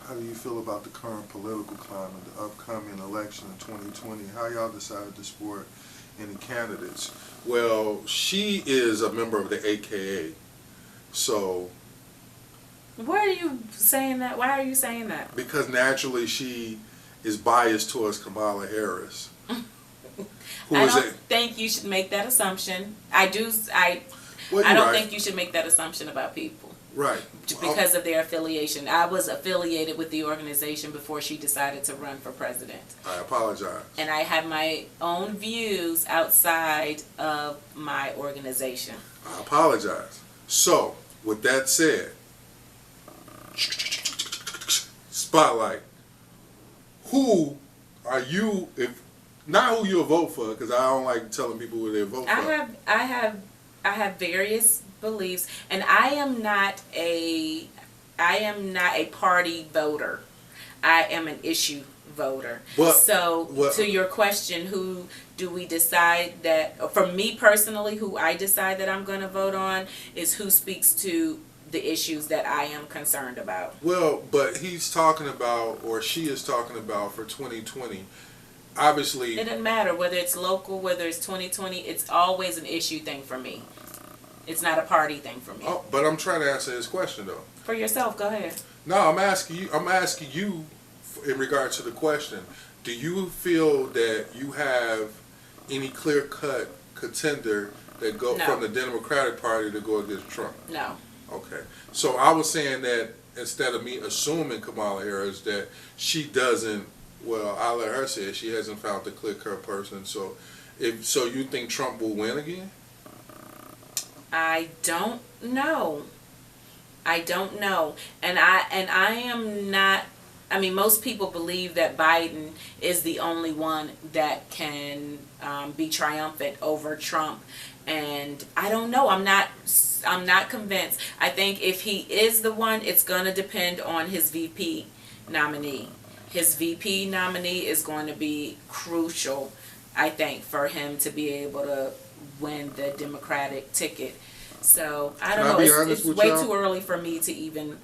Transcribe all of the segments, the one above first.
how do you feel about the current political climate, the upcoming election in 2020? How y'all decided to support any candidates? Well, she is a member of the AKA, so Why are you saying that? Why are you saying that? because naturally she is biased towards Kamala Harris. Who I is don't it? think you should make that assumption. I do. Well, I you're don't right. think you should make that assumption about people Right. because of their affiliation. I was affiliated with the organization before she decided to run for president. I apologize. And I have my own views outside of my organization. I apologize. So, with that said, spotlight. Who are you? If not who you'll vote for, because I don't like telling people who they vote for. I have various beliefs, and I am not a party voter. I am an issue voter. To your question, who do we decide that? For me personally, who I decide that I'm going to vote on is who speaks to the issues that I am concerned about. Well, but he's talking about, or she is talking about for 2020. Obviously, It doesn't matter whether it's local, whether it's 2020. It's always an issue thing for me. It's not a party thing for me. oh, but I'm trying to answer his question though. For yourself, go ahead. No, I'm asking you. I'm asking you in regards to the question. Do you feel that you have any clear-cut contender that go No. from the Democratic Party to go against Trump? No. Okay. So I was saying that instead of me assuming Kamala Harris that she doesn't. Well, I'll let her say it. She hasn't found the clear-cut person. So, you think Trump will win again? I don't know. I don't know. And I am not. I mean, most people believe that Biden is the only one that can be triumphant over Trump, and I don't know. I'm not convinced. I think if he is the one, it's going to depend on his VP nominee. His VP nominee is going to be crucial, I think, for him to be able to win the Democratic ticket. So I don't know. It's way too early for me to even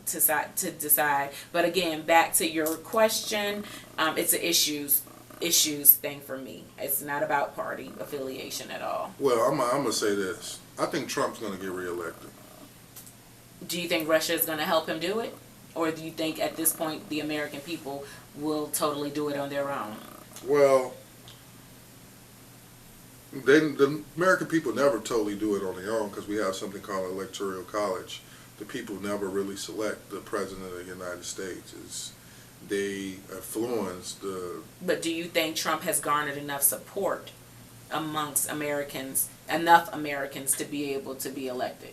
decide. But again, back to your question, it's an issues thing for me. It's not about party affiliation at all. Well, I'm gonna say this. I think Trump's gonna get reelected. Do you think Russia is going to help him do it? Or do you think at this point the American people will totally do it on their own? Well, the American people never totally do it on their own because we have something called electoral college. The people never really select the president of the United States. They influence the. But do you think Trump has garnered enough support amongst Americans, enough Americans to be able to be elected?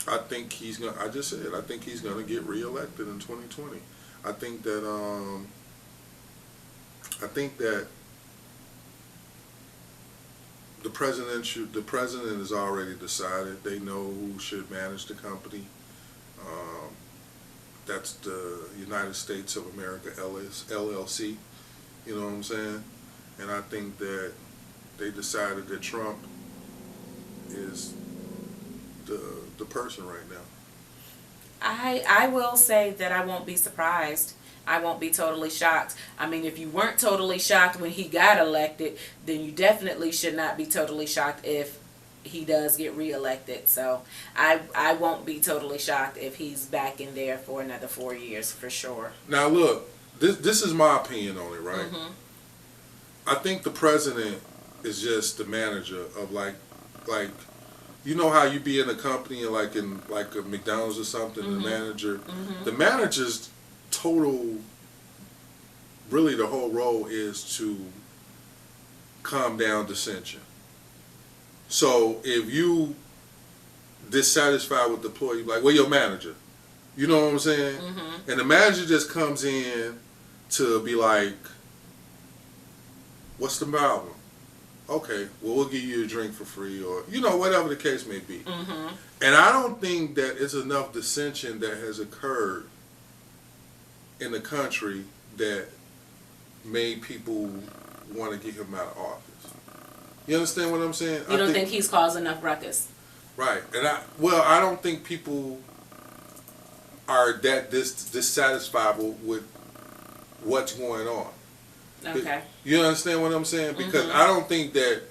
I think he's gonna. I just said I think he's gonna get reelected in 2020. I think that. I think that the president has already decided. They know who should manage the company. That's the United States of America LLC. You know what I'm saying? And I think that they decided that Trump is the person right now. I will say that I won't be surprised. I won't be totally shocked. I mean, if you weren't totally shocked when he got elected, then you definitely should not be totally shocked if he does get reelected. So I won't be totally shocked if he's back in there for another 4 years for sure. Now look, this is my opinion on it, right? Mm-hmm. I think the president is just the manager of like you know how you be in a company and like in like a McDonald's or something, Mm-hmm. the manager's total, really the whole role is to calm down dissension. So if you dissatisfied with the employee, like, well, your manager, you know what I'm saying? Mm-hmm. And the manager just comes in to be like, what's the problem? Okay, well, we'll give you a drink for free, or, you know, whatever the case may be. Mm-hmm. And I don't think that it's enough dissension that has occurred in the country that made people want to get him out of office. You understand what I'm saying? You don't think he's caused enough ruckus? Right. And I don't think people are that dissatisfied with what's going on. Okay. You understand what I'm saying? Because I don't think that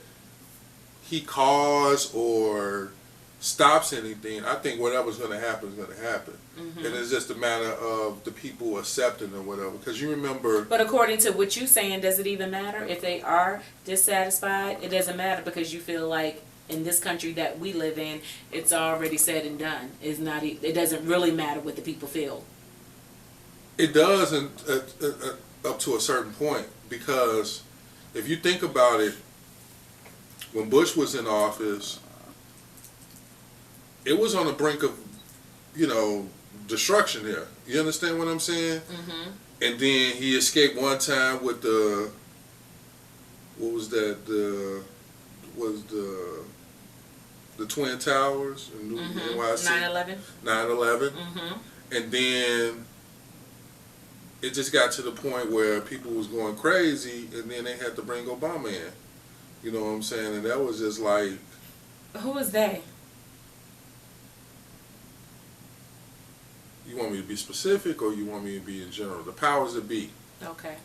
he caused or stops anything. I think whatever's going to happen is going to happen. And it's just a matter of the people accepting or whatever. Because you remember... But according to what you're saying, does it even matter? If they are dissatisfied, it doesn't matter because you feel like in this country that we live in, it's already said and done. It's not. It doesn't really matter what the people feel. It does up to a certain point. Because if you think about it, when Bush was in office, it was on the brink of, destruction here. You understand what I'm saying? And then he escaped one time with the, what was that? The Twin Towers in NYC. 9/11. 9/11. And then it just got to the point where people was going crazy, and then they had to bring Obama in. You know what I'm saying? And that was just like... Who was they? You want me to be specific, or you want me to be in general? The powers that be. Okay.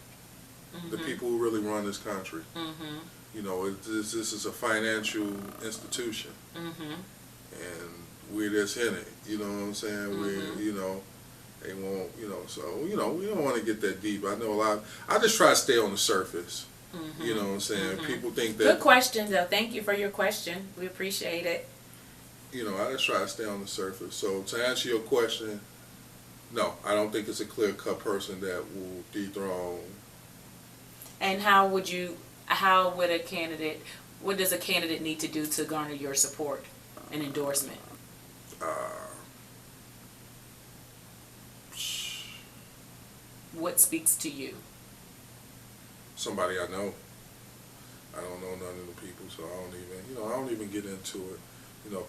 The people who really run this country. This is a financial institution. And we're just in it. You know what I'm saying? We're, they won't, so, we don't want to get that deep. I know a lot. I just try to stay on the surface. You know what I'm saying? People think that... Good question, though. Thank you for your question. We appreciate it. I just try to stay on the surface. So to answer your question, no, I don't think it's a clear-cut person that will dethrone. And what does a candidate need to do to garner your support and endorsement? What speaks to you? Somebody I know. I don't know none of the people, so I don't even get into it.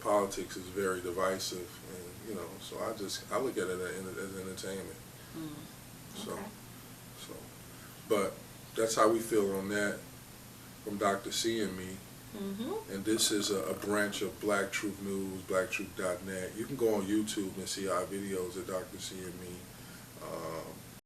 Politics is very divisive, and so I look at it as entertainment. Okay. But that's how we feel on that from Dr. C and me. And this is a branch of Black Truth News, blacktruth.net. You can go on YouTube and see our videos of Dr. C and me.